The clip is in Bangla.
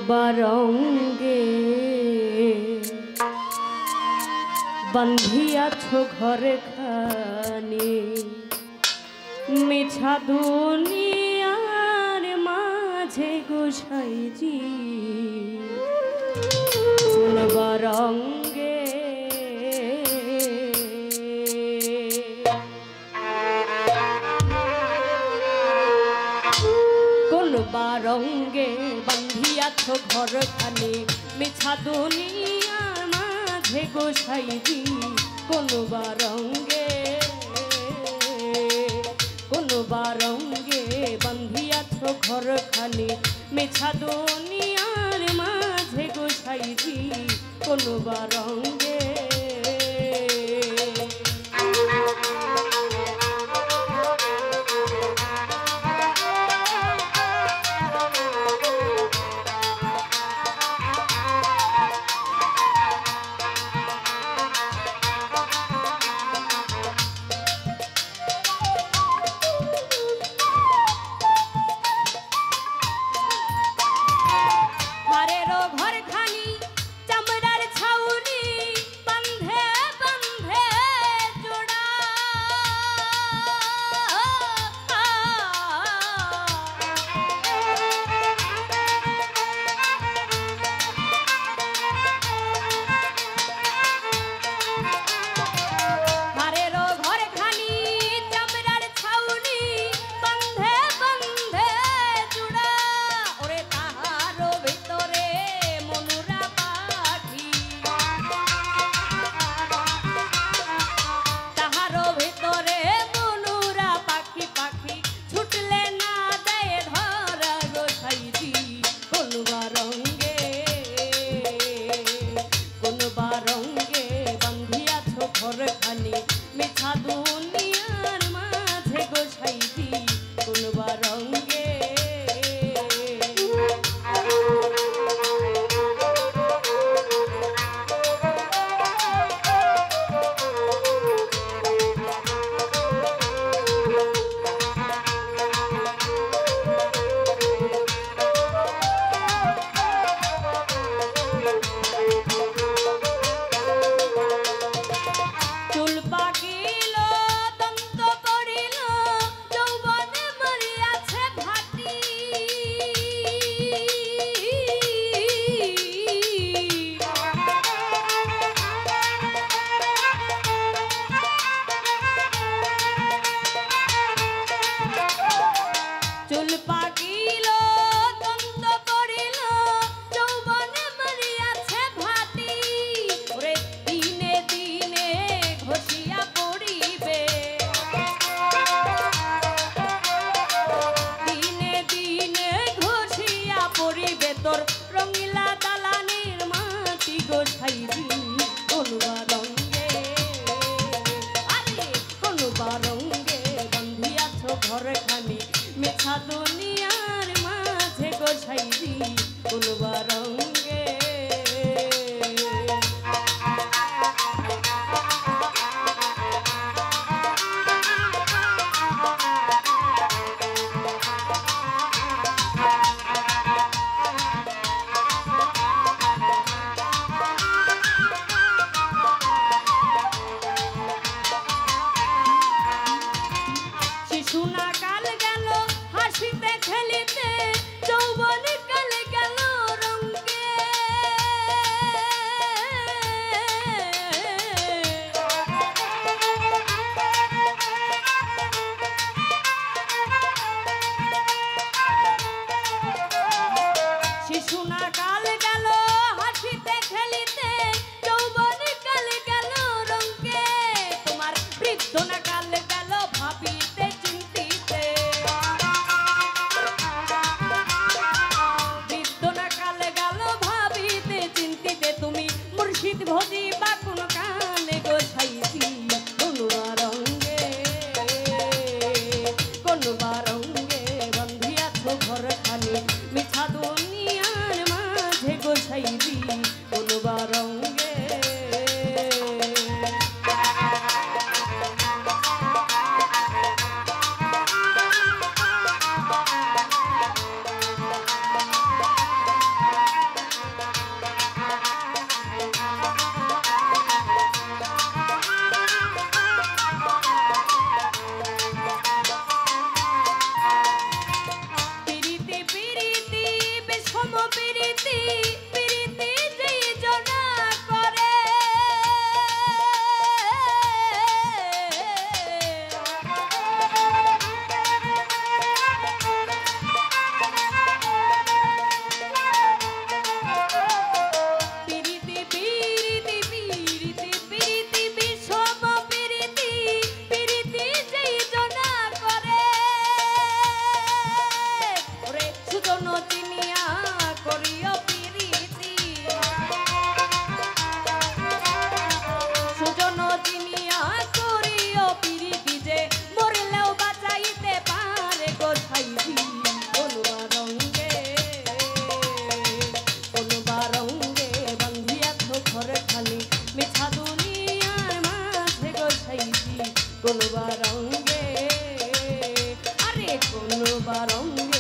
বারঙ্গে বান্ধিয়াছ ঘরে খানি মিছা দুনিয়ার মাঝে গোসাইজি কোন বারঙ্গে কোন বারঙ্গে বান্ধিয়াছ ঘর খানি মিছা দুনিয়ার মাঝে গোসাইজি কোন বারঙ্গে বান্ধিয়াছ ঘর খানি মিছা দুনিয়ার মাঝে গোসাইজি কোন বারঙ্গে মিছা দুনিয়ার মাঝে গোসাইজি কোন বারঙ্গে রঙিলা দালানের মাটি গোসাইজি কোন বারঙ্গে আরে কোন বারঙ্গে বান্ধিয়াছ ঘর খানি মিছা দুনিয়ার মাঝে গোসাইজি কোন বারঙ্গে শিশুনা কাল গেল হাসিতে খেলিতে যৌবন কাল গেল রঙ্গে শিশুনা কাল গেল হাসিতে খেলিতে যৌবন কাল গেল রঙ্গে তোমার বৃদ্ধ না কাল গেল ভাবিতে ভোজি বা কোন কানে গোসাইজি কোন বারঙ্গে বান্ধিয়াছ ঘর খানি মিছা দুনিয়ার মাঝে গোসাইজি কোন বারঙ্গে বারঙ্গে